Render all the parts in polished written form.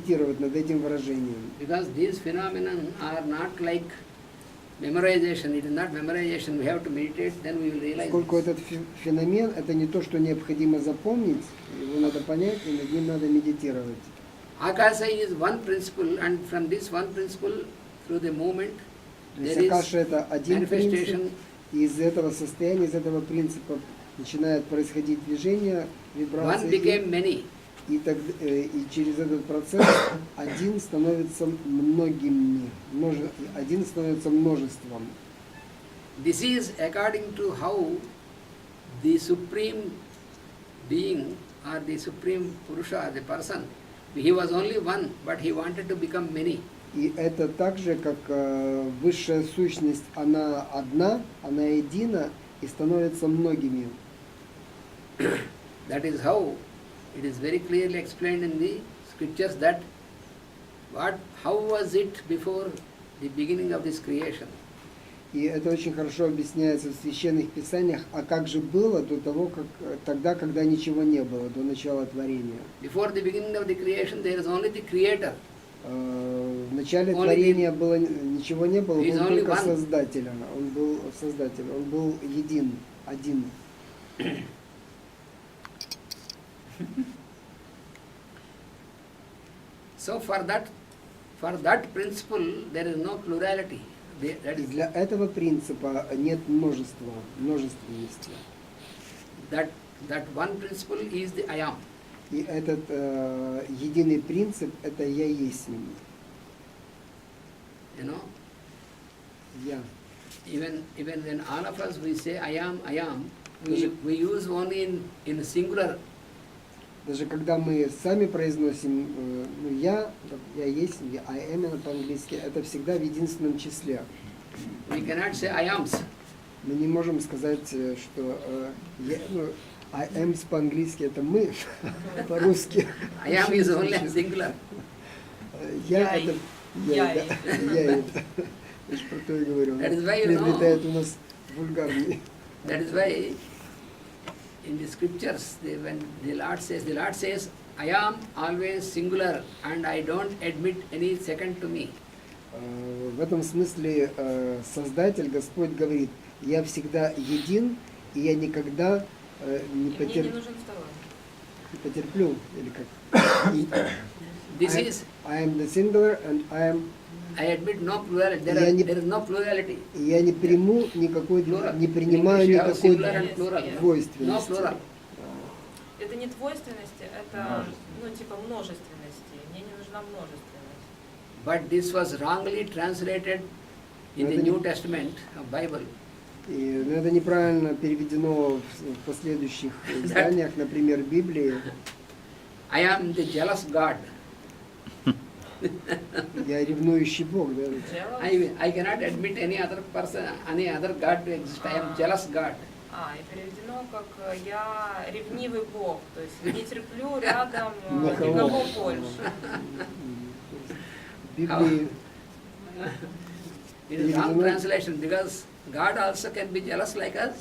медитировать над этим выражением. Because these phenomena are not like memorization. It is not memorization. We have to meditate, then we will realize. Поскольку этот феномен, это не то, что необходимо запомнить, его надо понять, и над ним надо медитировать. Akasha is one principle, and from this one principle, through the movement, there Акаша is это один принцип, manifestation. и из этого состояния, из этого принципа начинает происходить движение, One вибрации. became many. И через этот процесс один становится многими, один становится множеством. This is according to how the supreme being or the supreme Purusha, the person, he was only one, but he wanted to become many. И это так же, как высшая сущность, она одна, она едина и становится многими. That is how it is very clearly explained in the scriptures that how was it before the beginning of this creation? И это очень хорошо объясняется в священных писаниях, а как же было до того, как тогда, когда ничего не было, до начала творения. Before the beginning of the creation, there is only the Creator. В начале творения было, ничего не было, был только Создатель. Он был Создатель, он был один. So for that principle, there is no plurality. И для этого принципа нет множественности. That one principle is the I am. И этот единый принцип – это «Я есть». You know? Я. Even when all of us we say I am, we use only in singular. Даже когда мы сами произносим «я», «я есть», «I am» по-английски, это всегда в единственном числе. We cannot say I ams. Мы не можем сказать, что I am по-английски это мы, по-русски. I am is only singular. Я это... Я это. Я же про то и говорю. Приобретает у нас вульгарный. That is why in the scriptures, when the Lord says, I am always singular and I don't admit any second to me. В этом смысле Создатель, Господь говорит, я всегда един, и я никогда не потерплю, или как. I am the singular and I admit no plurality. There is no plurality. Я не приму никакой, не принимаю никакой двойственности. No plural. Это не двойственности, это типа множественности. Мне не нужна множественность. But this was wrongly translated in the New Testament of Bible. И это неправильно переведено в последующих изданиях, например, Библии. I am the jealous God. Я ревнующий Бог, да? I cannot admit any other person, any other God to exist. I am jealous God. И переведено как я ревнивый Бог, то есть не терплю рядом никого больше. Библии. It is wrong translation because God also can be jealous like us.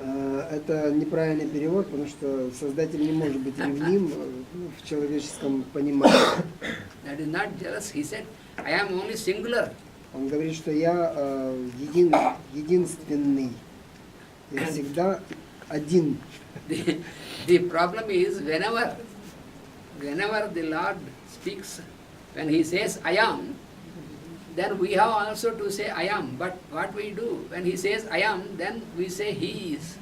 Это неправильный перевод, потому что Создатель не может быть ревним в человеческом понимании. That is not jealous. He said, I am only singular. Он говорит, что я единственный. Я всегда один. The problem is whenever the Lord speaks, when He says I am, then we have also to say I am. But what we do, when He says I am, then we say He is.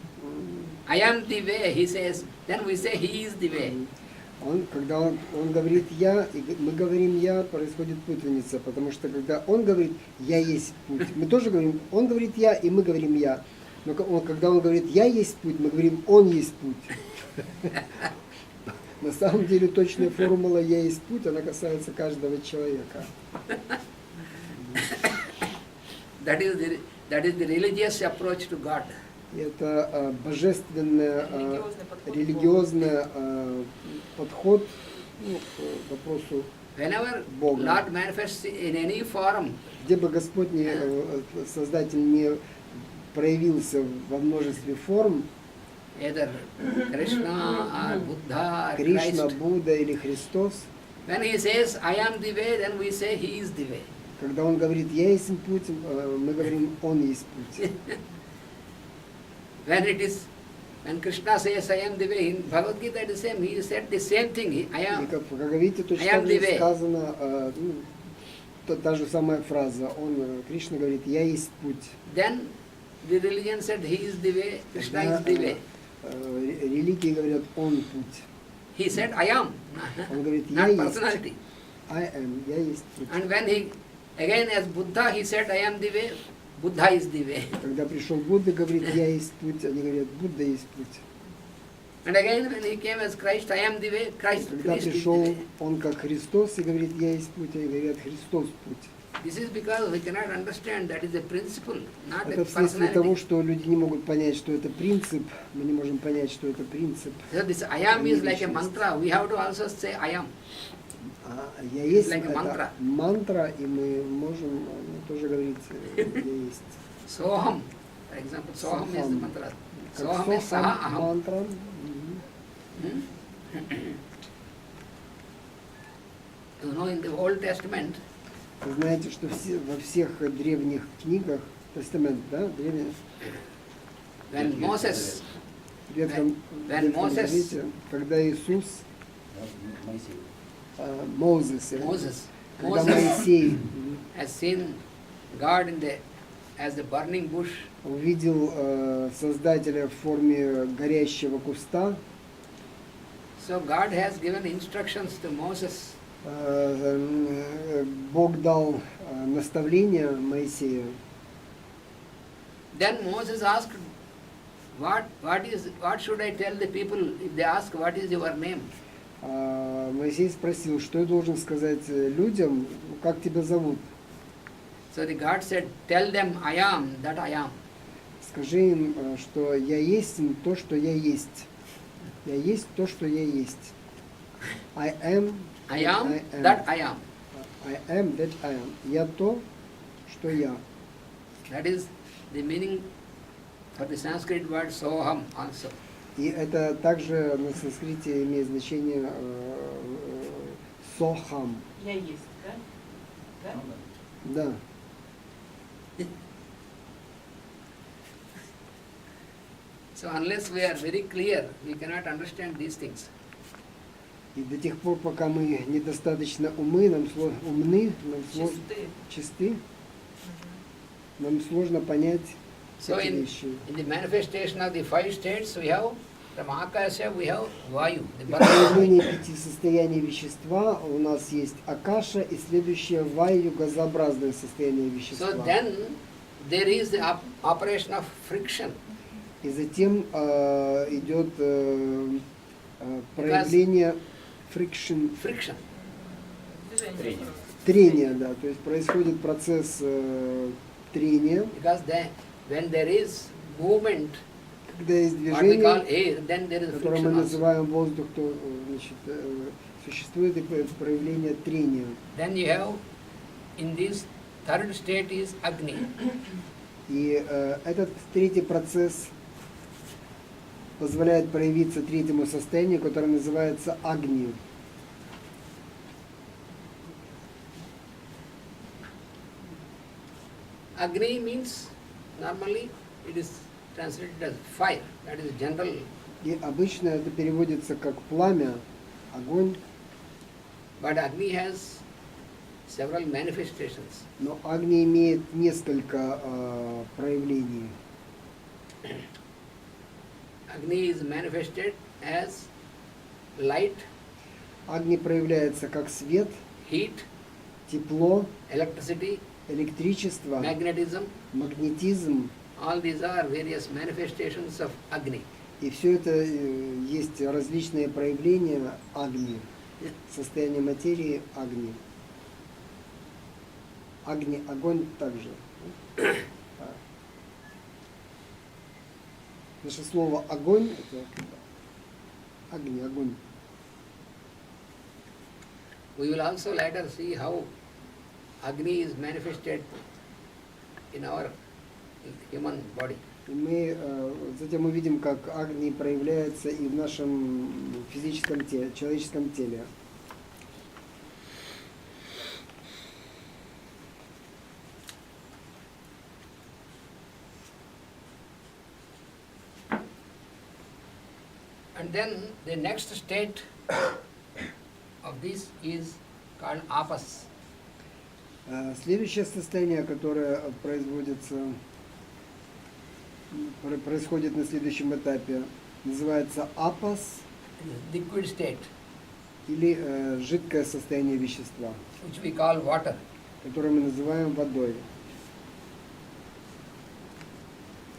I am the way, He says, then we say He is the way. Когда он говорит «я», и мы говорим «я», происходит путаница, потому что когда он говорит «я есть путь», мы тоже говорим, он говорит «я», и мы говорим «я». Но когда он говорит «я есть путь», мы говорим «он есть путь». На самом деле точная формула «я есть путь», она касается каждого человека. That is the religious approach to God. Это божественный, религиозный подход к вопросу Бога. Lord manifests in any form, где бы Господь, Создатель, не проявился во множестве форм, either Krishna or Buddha or Кришна, Christ, Будда или Христос, When he says, I am the way, then we say, he is the way. Когда он говорит «я есть путь», мы говорим «он есть путь». When Krishna says, I am the way, in Bhagavad Gita it is the same, he said the same thing, I И am. как в Бхагавите точно так же сказано, та же самая фраза. Кришна говорит «я есть путь». Then the religion said, he is the way, Krishna is the way. Религии говорят «он путь». He said, I am, Он говорит «я not есть». personality. I am, я есть путь. And when he, again as Buddha, he said, I am the way, Buddha is the way. Когда пришел Будда, говорит «я есть путь», они говорят «Будда есть путь». And again when he came as Christ, I am the way, Christ Когда is the пришел way. он как Христос и говорит «я есть путь», они говорят «Христос путь». This is because we cannot understand that is a principle, not Это a вследствие того, personality. что люди не могут понять, что это принцип. Мы не можем понять, что это принцип. So this I am is like a mantra. We have to also say I am. Я есть like a это мантра, и мы можем тоже говорить «я есть». Soham, for example, Soham is the mantra. Как Soham is Saha сохам, Aham. мантра. You know, in the Old Testament, Вы знаете, что во всех древних книгах, Тестамент, да, древний, when Moses, в Ветхом Moses- Завете, когда Иисус, Мoses, когда Moses Моисей has seen God as the burning bush, увидел Создателя в форме горящего куста, so God has given instructions to Moses. Бог дал наставление Моисею. Then Moses asked, what should I tell the people if they ask what is your name? Моисей спросил, что я должен сказать людям, как тебя зовут? So the God said, tell them I am that I am. Скажи им, что я есть то, что я есть. Я есть то, что я есть. I am That I am. I am that I am. Я то, что я. That is the meaning for the Sanskrit word soham also. И это также на санскрите имеет значение сохам. Я есть, да? Да? Да. So unless we are very clear, we cannot understand these things. И до тех пор, пока мы недостаточно умны, нам чисты, нам сложно понять So эти in вещи. the manifestation of the five states, we have from Akasha, we have Vayu, the В burning. проявлении 5 состояний вещества у нас есть Акаша и следующее Ваю, газообразное состояние вещества. So then there is the operation of friction. И затем идет проявление friction, Friction. трения, да, то есть происходит процесс трения, Because when there is movement, когда есть what we call движение, air, then there is которое мы friction also. называем воздух, то значит, существует и проявление трения. Then you have, in this third state is Agni. И этот третий процесс позволяет проявиться третьему состоянию, которое называется Агни. Agni means, normally it is translated as fire, that is general. И обычно это переводится как пламя, огонь, But Agni has several manifestations. но Агни имеет несколько проявлений. Agni is manifested as light, Агни проявляется как свет, heat, тепло, electricity, электричество, magnetism. магнетизм. All these are various manifestations of Agni. И все это есть различные проявления Агни, состояние материи Агни. Агни, огонь также. Наше слово огонь это Агни, огонь. We will also later see how Agni is manifested in our human body. И мы затем увидим, как Агни проявляется и в нашем физическом теле, человеческом теле. And then the next state of this is called apas. Следующее состояние, которое происходит на следующем этапе, называется апас Liquid state, или жидкое состояние вещества, which we call water. которое мы называем водой.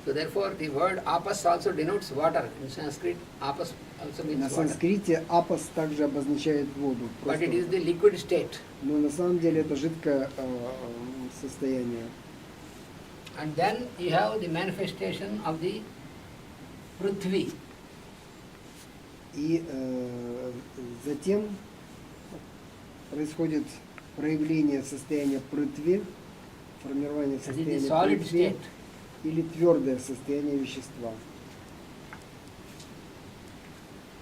So therefore the word apas also denotes water. In Sanskrit, apas also На means water. санскрите апас также обозначает воду. But it is Просто. the liquid state. Но на самом деле это жидкое состояние. And then you have the manifestation of the Prithvi. И затем происходит проявление состояния притви, формирование That is the состояния solid притви state. или твердое состояние вещества.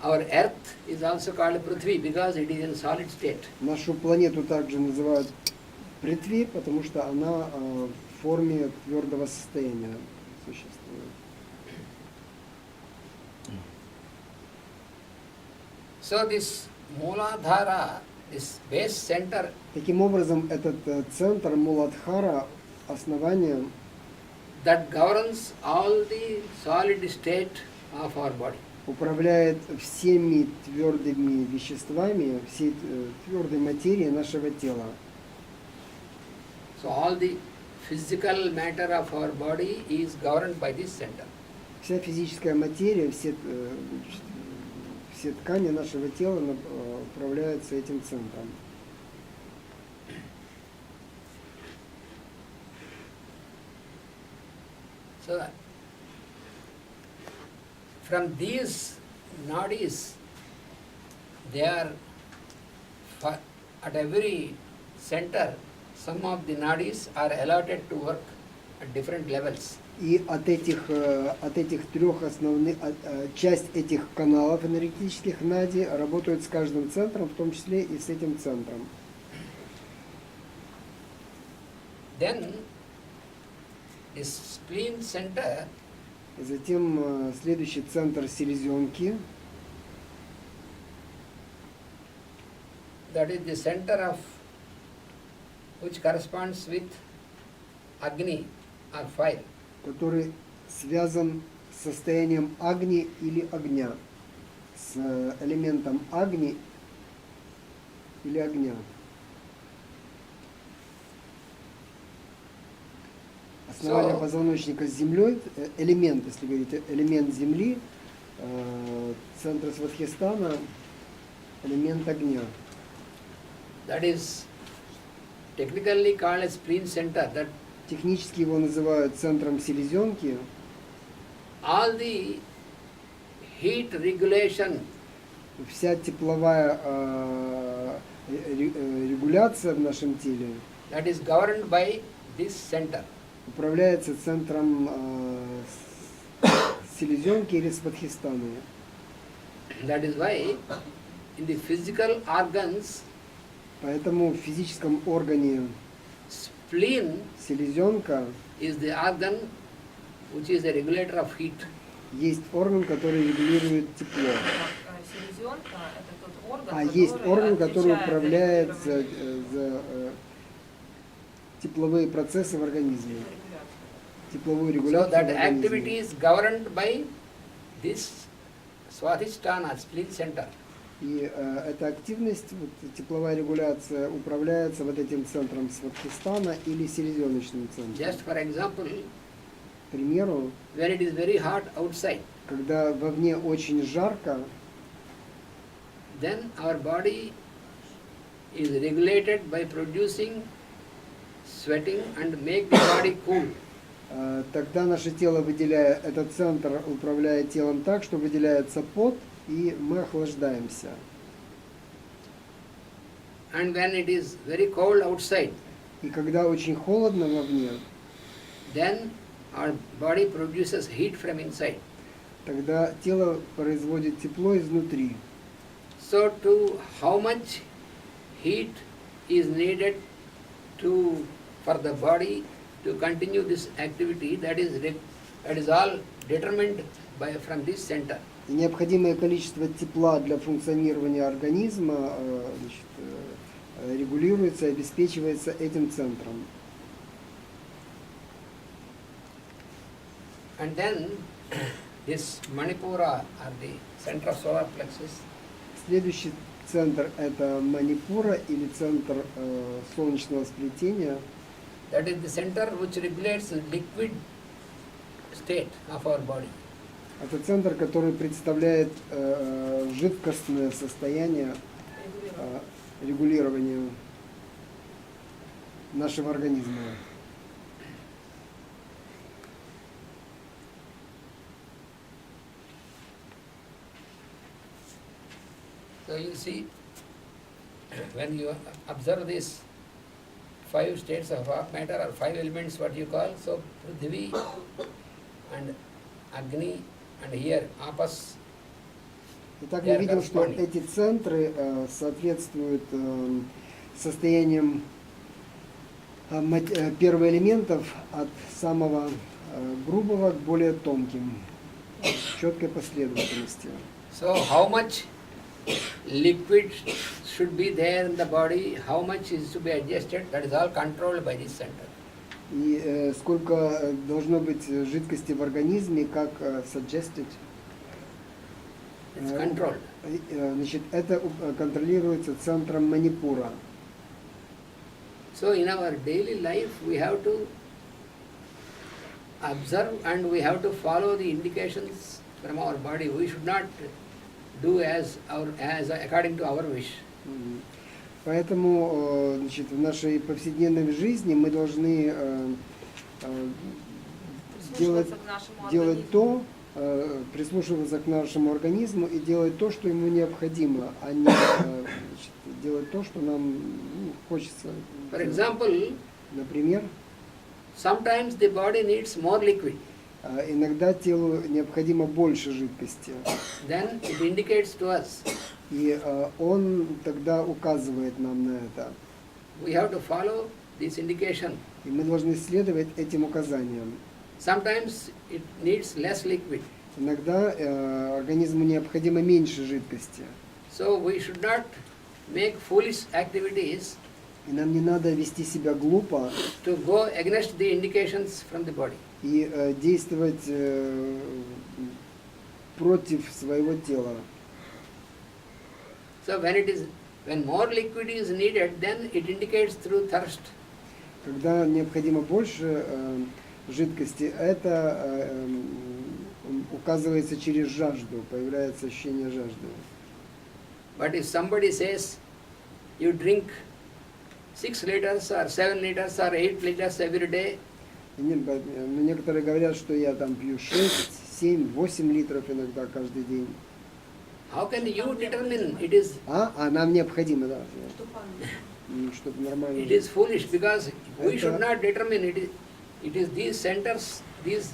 Our earth is also called Prithvi because it is in solid state. Нашу планету также называют притви, потому что она в форме твердого состояния существует. So this Mooladhara, this base center, Таким образом, этот центр Муладхара, основание, that governs all the solid state of our body. управляет всеми твердыми веществами, всей твердой материей нашего тела. So all the physical matter of our body is governed by this center. Вся физическая материя, все ткани нашего тела управляются этим центром. So from these nadis, they are at every center, some of the nadis are allotted to work at different levels. И от этих трех основных, часть этих каналов энергетических нади работают с каждым центром, в том числе и с этим центром. Then this spleen center, Затем следующий центр селезенки, that is the center of which corresponds with Agni or fire. который связан с состоянием агни или огня, с элементом агни или огня. Основание позвоночника с землей, элемент, если говорить, элемент земли, центр Сватхистана, элемент огня. That is technically called as spleen center. That Технически его называют центром селезенки. all the heat regulation, Вся тепловая регуляция в нашем теле that is governed by this center. управляется центром селезенки или Сватхистана. That is why in the physical organs, Поэтому в физическом органе spleen селезенка is the organ which is a regulator of heat. есть орган, который регулирует тепло. Селезенка – это тот орган, А есть орган, который отвечает управляет за за тепловые процессы в организме, регуляцию. тепловую So регуляцию that в activity организме. is governed by this Swadhisthana, spleen center. И эта активность, вот, тепловая регуляция, управляется вот этим центром Сватхистана или селезеночным центром. Just for example, К примеру, when it is very hot outside, когда вовне очень жарко, then our body is regulated by producing sweating and make the body cool. тогда наше тело выделяет, этот центр управляет телом так, что выделяется пот, и мы охлаждаемся. And when it is very cold outside, И когда очень холодно вовне, then our body produces heat from inside. тогда тело производит тепло изнутри. So to how much heat is needed for the body to continue this activity, that is all determined from this center. И необходимое количество тепла для функционирования организма регулируется и обеспечивается этим центром. And then this Manipura or the center of solar plexus, Следующий центр это Манипура или центр солнечного сплетения. that is the center which regulates the liquid state of our body. Это центр, который представляет жидкостное состояние регулирования нашего организма. So you see, when you observe these 5 states of matter or 5 elements, what you call, so Prithvi and Agni and here Apas. Итак, мы видим, что эти центры соответствуют состояниям первоэлементов от самого грубого к более тонким, в четкой последовательности. So how much liquid should be there in the body, how much is to be adjusted, that is all controlled by this center. И сколько должно быть жидкости в организме, как suggested. It's controlled. Значит, это контролируется центром Манипура. So in our daily life we have to observe and we have to follow the indications from our body. We should not do as according to our wish. Поэтому, значит, в нашей повседневной жизни мы должны делать то, прислушиваться к нашему организму и делать то, что ему необходимо, а не делать то, что нам хочется. For example, например, sometimes the body needs more liquid. Иногда телу необходимо больше жидкости. Then it indicates to us. И он тогда указывает нам на это. We have to follow this indication. И мы должны следовать этим указаниям. Sometimes it needs less liquid. Иногда организму необходимо меньше жидкости. So we should not make foolish activities. И нам не надо вести себя глупо. To go against the indications from the body. И действовать против своего тела. So when more liquid is needed, then it indicates through thirst. Когда необходимо больше жидкости, это указывается через жажду, появляется ощущение жажды. But if somebody says you drink 6 liters or 7 liters or 8 liters every day, некоторые говорят, что я там пью 6, 7, 8 литров иногда каждый день. how can you determine it is? Нам необходимо, да. Чтобы нормально. It is foolish because we should not determine it. It is these centers, these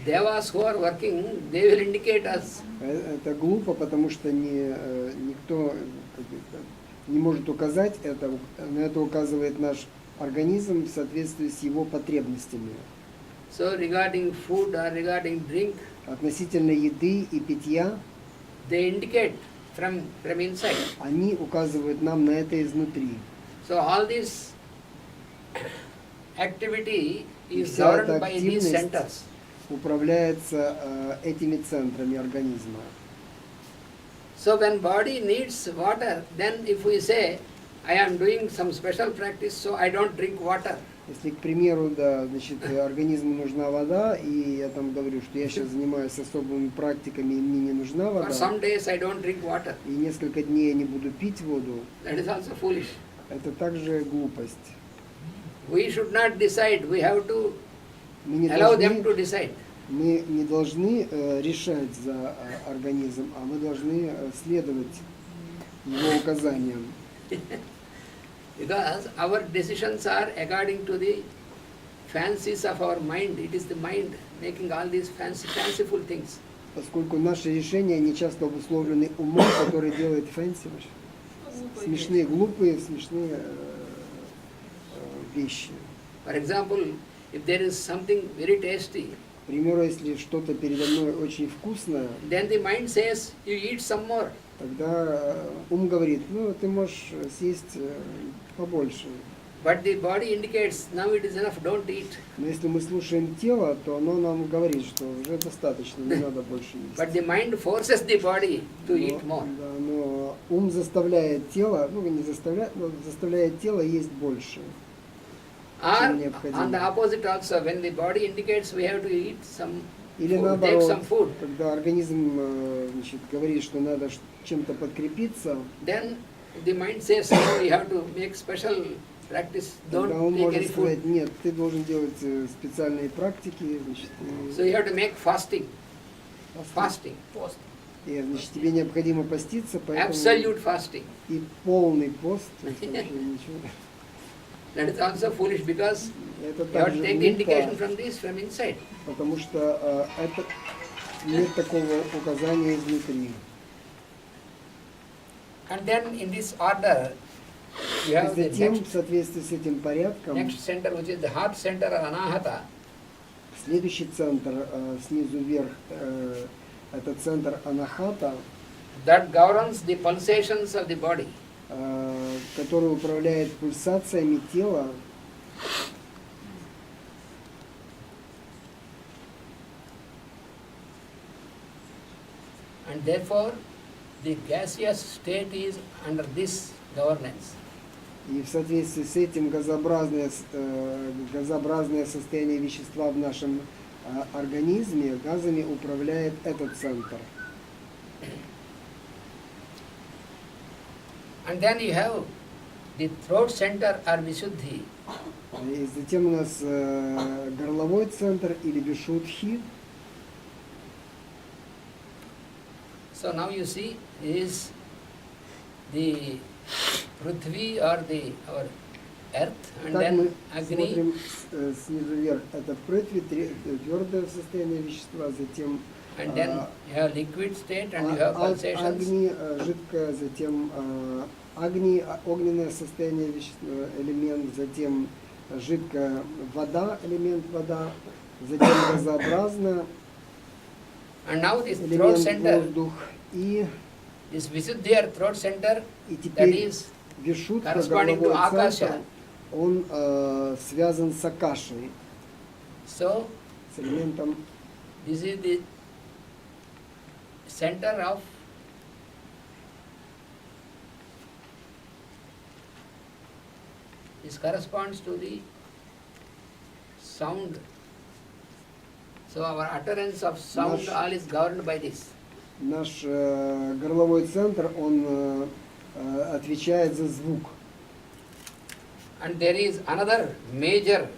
devas who are working, they will indicate us. Это глупо, потому что никто не может указать это, на это указывает наш организм в соответствии с его потребностями. So regarding food or regarding drink, относительно еды и питья, they indicate from inside. Они указывают нам на это изнутри. So all this activity is governed by these centers. Управляется этими центрами организма. So when body needs water, then if we say, I am doing some special practice, so I don't drink water. Если, к примеру, да, значит, организму нужна вода, и я там говорю, что я сейчас занимаюсь особыми практиками, и мне не нужна вода, For some days I don't drink water. И несколько дней я не буду пить воду, That is also foolish. Это также глупость. We should not decide, we have to Мы не allow them должны, to decide. мы не должны решать за организм, а мы должны следовать его указаниям. Because our decisions are according to the fancies of our mind. It is the mind making all these fanciful things. Поскольку наши решения не часто обусловлены умом, который делает фэнси, смешные, глупые, смешные вещи. For example, if there is something very tasty, К примеру, если что-то передо мной очень вкусное, then the mind says, you eat some more. тогда ум говорит, ну, ты можешь съесть побольше. But the body indicates, now it is enough, don't eat. Но если мы слушаем тело, то оно нам говорит, что уже достаточно, не надо больше есть. But the mind forces the body to eat more. Да, но ум заставляет тело, ну не заставляет, но заставляет тело есть больше. Or on the opposite also, when the body indicates we have to eat some Или food, take наоборот, some food, когда организм значит, говорит, что надо чем-то подкрепиться, then the mind says, no, we have to make special practice, тогда don't он take может any сказать, food. нет, ты должен делать специальные практики, значит, So you have to make fasting. Fasting. Пост. и, значит, тебе необходимо поститься, поэтому Absolute fasting. и полный пост, то есть вообще ничего. That is also foolish because Это you have to также take the indication глупо, from this, from inside. потому что это нет такого указания изнутри. And then in this order, you И have the затем, в next, соответствии с этим порядком, next center, which is the heart center or anahata. следующий центр снизу вверх, это центр анахата, That governs the pulsations of the body. который управляет пульсациями тела. And therefore, the gaseous state is under this governance. И в соответствии с этим газообразное состояние вещества в нашем организме газами управляет этот центр. And then you have the throat center or Visuddhi. И затем у нас горловой центр или вишудхи. So now you see is the Prithvi or the our earth, and Так then мы Agni, смотрим снизу вверх. Это прithvi, твердое состояние вещества, затем and then you have liquid state and you have pulsations. агни, жидкое, затем агни, огненное состояние вещества, элемент, затем жидкая вода, элемент вода, затем газообразное, And now this throat элемент center, воздух. И this Visuddhi or throat center, that теперь is вишудха, corresponding to горловой Akasha. центр, он связан с Акашей, So с элементом. this is the center of this corresponds to the sound. So our utterance of sound Наш- all is governed by this. Наш горловой центр, он отвечает за звук. And there is another major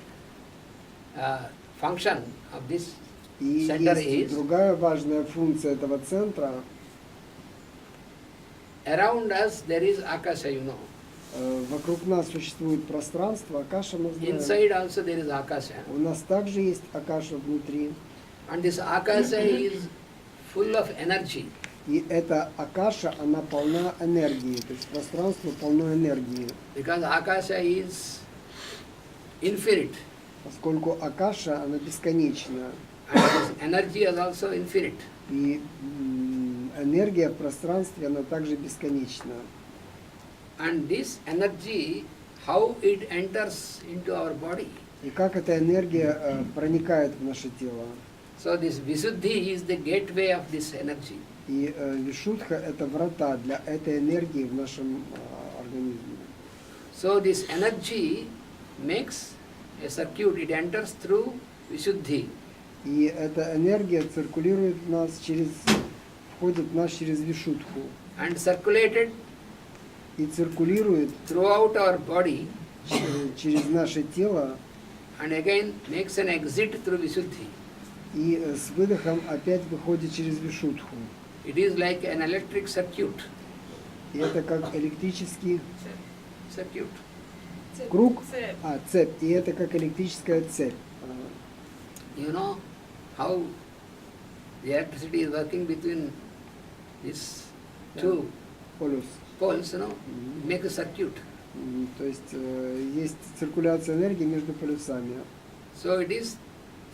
function of this И center есть is другая важная функция этого центра. around us there is Akasha, you know. Вокруг нас существует пространство, Акаша мы знаем. Inside also there is Akasha. У нас также есть Акаша внутри. And this Akasha is full of energy. И эта Акаша, она полна энергии. То есть пространство полно энергии. Because Akasha is infinite. Поскольку Акаша, она бесконечна. And this energy is also infinite. И энергия в пространстве, она также бесконечна. And this energy, how it enters into our body. И как эта энергия проникает в наше тело. So this Visuddhi is the gateway of this energy. И вишудха – это врата для этой энергии в нашем организме. So this energy makes a circuit, it enters through Visuddhi. И эта энергия циркулирует в нас входит в нас через вишудху. And circulated И циркулирует throughout our body через наше тело, and again makes an exit through Visuddhi. и с выдохом опять выходит через вишудху. It is like an electric circuit. И это как электрический Circuit. круг, Цепь. цепь. И это как электрическая цепь. You know how the electricity is working between these two Полюс. poles, you know, make a circuit. То есть есть циркуляция энергии между полюсами. So it is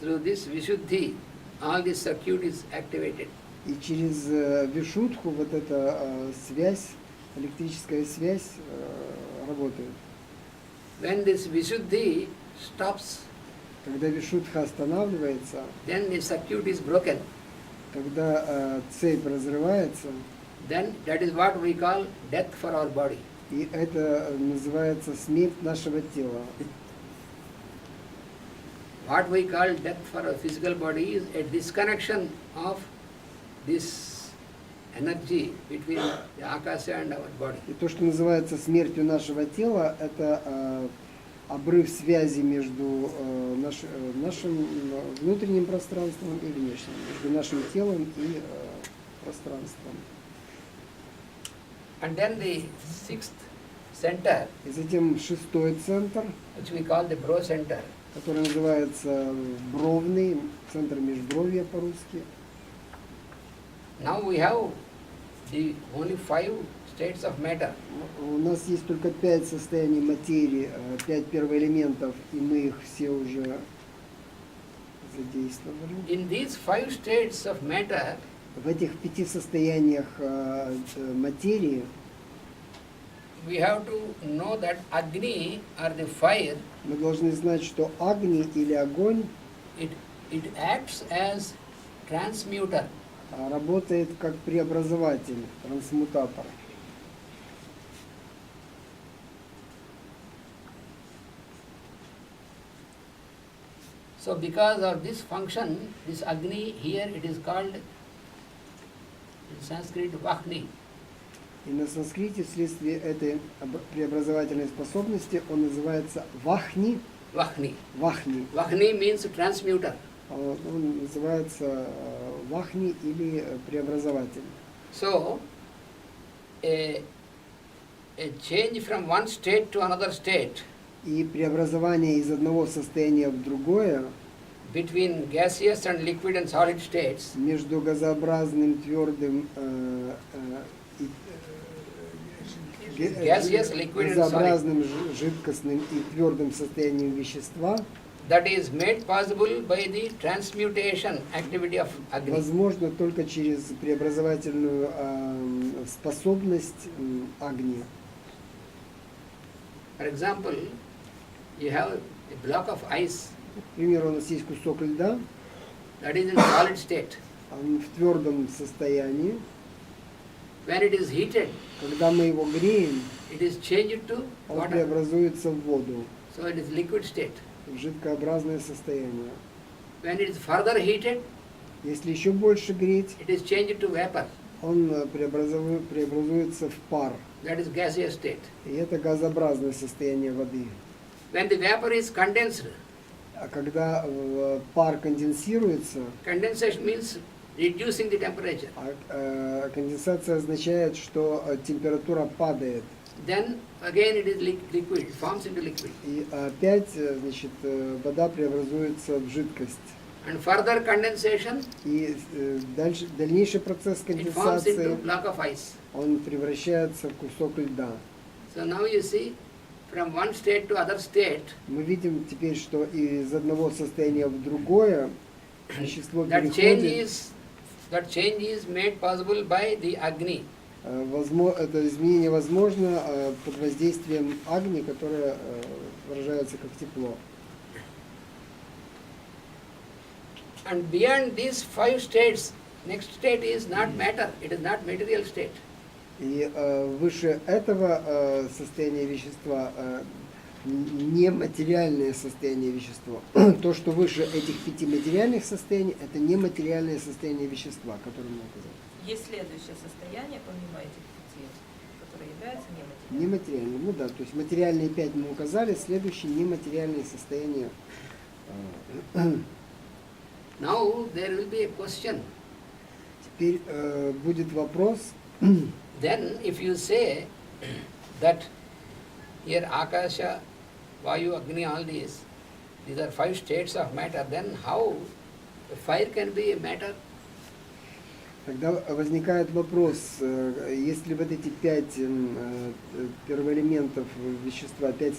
through this Vishuddhi, all this circuit is activated. И через вишудху вот эта связь, электрическая связь работает. When this Vishuddhi stops, Когда вишудха останавливается, then the circuit is broken. когда цепь разрывается, Then that is what we call death for our body. и это называется смерть нашего тела. What we call death for our physical body is a disconnection of this energy between the Akasha and our body. И то, что называется смертью нашего тела, это обрыв связи между нашим внутренним пространством и внешним, между нашим телом и пространством. And then the sixth center, И затем шестой центр, which we call the bro center, который называется бровный, центр межбровья по-русски. now we have the only 5 states of matter. У нас есть только 5 состояний материи, 5 первоэлементов, и мы их все уже задействовали. In these 5 states of matter, В этих 5 состояниях материи we have to know that Agni or the fire, мы должны знать, что агни или огонь it acts as transmuter. работает как преобразователь, трансмутатор. So because of this function, this Agni here it is called in Sanskrit Vahni. И на санскрите вследствие этой преобразовательной способности он называется вахни. Vahni. Вахни. Vahni means transmuter. Он называется вахни или преобразователь. So a change from one state to another state И преобразование из одного состояния в другое between gaseous and liquid and solid states между газообразным, твердым gaseous, liquid and solid, газообразным, жидкостным и твердым состоянием вещества that is made possible by the transmutation activity of Agni. возможно только через преобразовательную способность огня. For example, you have a block of ice К примеру, у нас есть кусок льда, that is in solid state. он в твердом состоянии. When it is heated, Когда мы его греем, it is changed to он water. преобразуется в воду, So it is liquid state. в жидкообразное состояние. When it is further heated, Если еще больше греть, it is changed to vapor. он преобразуется в пар. That is gaseous state. И это газообразное состояние воды. When the vapor is condensed, А когда пар конденсируется, condensation means reducing the temperature. Конденсация означает, что температура падает. Then again it is liquid, it forms into liquid. И опять, значит, вода преобразуется в жидкость. And further condensation, И дальнейший процесс it forms into конденсации, block of ice. он превращается в кусок льда. So now you see, from one state to other state, Мы видим теперь, что из одного состояния в другое вещество that переходит. change is made possible by the Agni. Это изменение возможно под воздействием агни, которое выражается как тепло. And beyond these 5 states, next state is not matter, it is not material state. И выше этого состояния вещества нематериальное состояние вещества. То, что выше этих 5 материальных состояний, это нематериальное состояние вещества, которое мы указали. Есть следующее состояние, помимо этих 5, которое является нематериальным. Нематериальное, ну да, то есть материальные 5 мы указали, следующее нематериальное состояние. Now there will be a question. Теперь будет вопрос. Then if you say that here Akasha, Vayu, Agni, all these are 5 states of matter, then how fire can be a matter? Тогда возникает вопрос, если вот эти 5 первоэлементов вещества, 5